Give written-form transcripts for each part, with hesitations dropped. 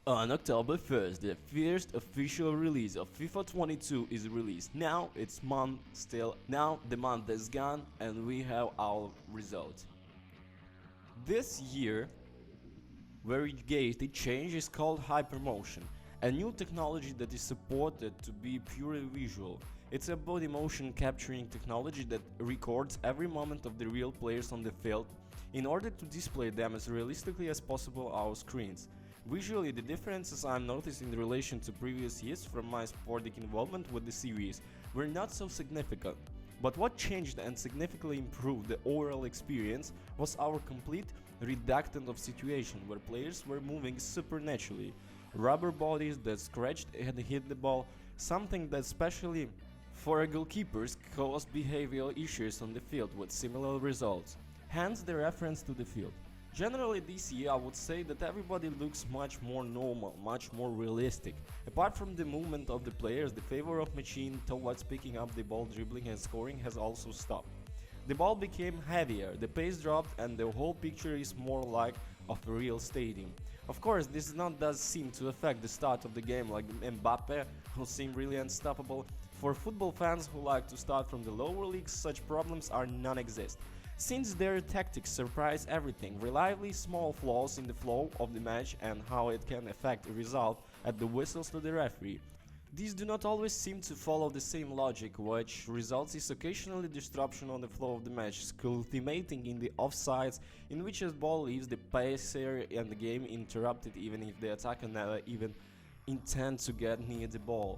On October 1st, the first official release of FIFA 22 is released. Now it's month still. Now the month is gone and we have our result. This year, variegated change is called hypermotion, a new technology that is supported to be purely visual. It's a body motion capturing technology that records every moment of the real players on the field in order to display them as realistically as possible on our screens. Visually, the differences I'm noticing in relation to previous years from my sporting involvement with the series were not so significant. But what changed and significantly improved the overall experience was our complete reduction of situation where players were moving supernaturally. Rubber bodies that scratched and hit the ball, something that especially for goalkeepers caused behavioral issues on the field with similar results. Hence the reference to the field. Generally this year I would say that everybody looks much more normal, much more realistic. Apart from the movement of the players, the favor of machine towards picking up the ball, dribbling and scoring has also stopped. The ball became heavier, the pace dropped and the whole picture is more like of a real stadium. Of course, this does seem to affect the start of the game, like Mbappe, who seemed really unstoppable. For football fans who like to start from the lower leagues, such problems are non-existent. Since their tactics surprise everything, reliably small flaws in the flow of the match and how it can affect the result at the whistles to the referee. These do not always seem to follow the same logic, which results in occasionally disruption on the flow of the match, culminating in the offsides in which a ball leaves the pacer and the game interrupted even if the attacker never even intend to get near the ball.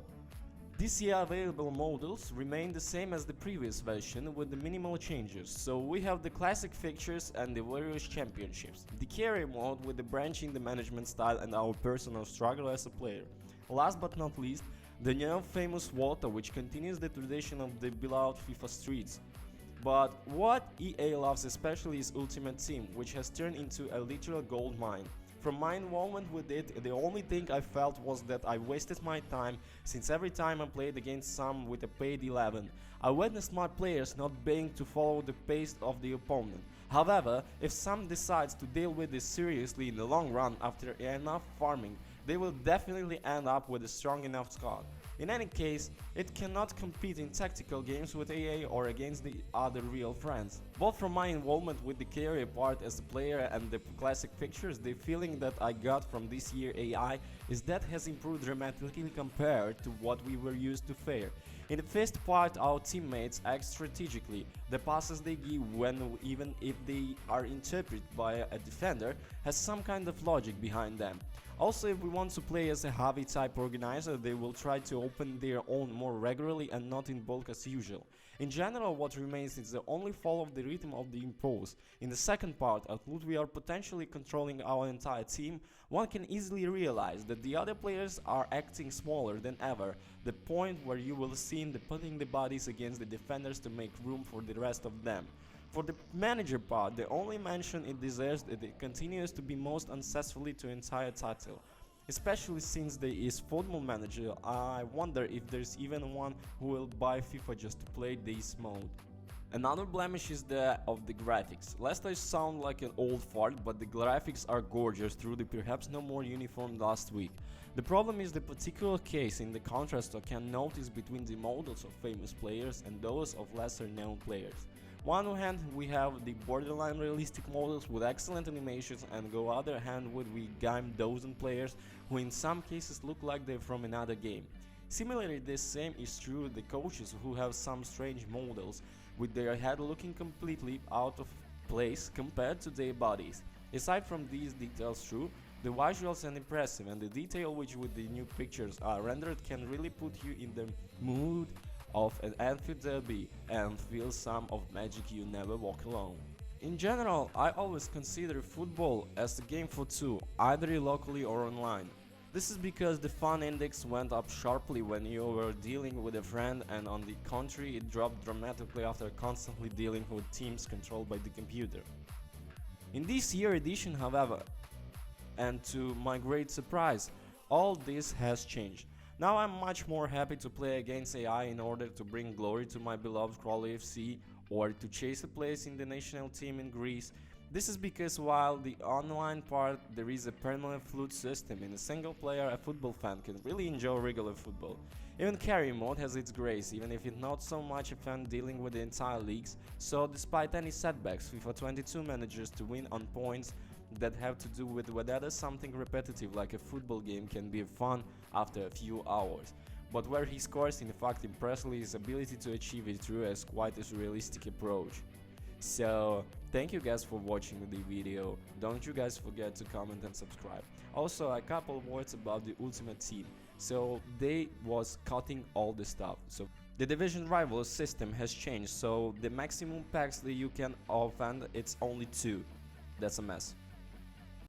This year available models remain the same as the previous version with the minimal changes, so we have the classic fixtures and the various championships, the career mode with the branch in the management style and our personal struggle as a player. Last but not least, the now famous water, which continues the tradition of the beloved FIFA streets. But what EA loves especially is Ultimate Team, which has turned into a literal gold mine. From my involvement with it, the only thing I felt was that I wasted my time, since every time I played against some with a paid 11, I witnessed my players not being to follow the pace of the opponent. However, if some decides to deal with this seriously in the long run after enough farming, they will definitely end up with a strong enough squad. In any case, it cannot compete in tactical games with AA or against the other real friends. Both from my involvement with the career part as a player and the classic fixtures, the feeling that I got from this year AI is that has improved dramatically compared to what we were used to fare. In the first part, our teammates act strategically. The passes they give, when even if they are interpreted by a defender, has some kind of logic behind them. Also, if we want to play as a heavy type organizer, they will try to open their own more regularly and not in bulk as usual. In general, what remains is the only follow of the rhythm of the impulse. In the second part, although we are potentially controlling our entire team, one can easily realize that the other players are acting smaller than ever, the point where you will see them putting the bodies against the defenders to make room for the rest of them. For the manager part, the only mention it deserves that it continues to be most unsuccessfully to entire title. Especially since there is football manager, I wonder if there's even one who will buy FIFA just to play this mode. Another blemish is that of the graphics. Lest I sound like an old fart, but the graphics are gorgeous through the perhaps no more uniform last week. The problem is the particular case in the contrast I can notice between the models of famous players and those of lesser known players. On one hand, we have the borderline realistic models with excellent animations, and on the other hand we game dozen players who in some cases look like they're from another game. Similarly, the same is true with the coaches who have some strange models, with their head looking completely out of place compared to their bodies. Aside from these details true, the visuals are impressive, and the detail which with the new pictures are rendered can really put you in the mood of an Anfield derby and feel some of magic you never walk alone. In general, I always consider football as a game for two, either locally or online. This is because the fun index went up sharply when you were dealing with a friend, and on the contrary it dropped dramatically after constantly dealing with teams controlled by the computer. In this year edition, however, and to my great surprise, all this has changed. Now I'm much more happy to play against AI in order to bring glory to my beloved Crawley FC or to chase a place in the national team in Greece. This is because while the online part there is a permanent flute system, in a single player a football fan can really enjoy regular football. Even carry mode has its grace, even if it's not so much a fan dealing with the entire leagues, so despite any setbacks, FIFA 22 manages to win on points that have to do with whether something repetitive like a football game can be fun after a few hours. But where he scores in fact impressively his ability to achieve it through as quite a realistic approach. So thank you guys for watching the video, don't you guys forget to comment and subscribe. Also a couple of words about the Ultimate Team. So they was cutting all the stuff, so the Division Rivals system has changed, so the maximum packs that you can offend it's only 2. That's a mess.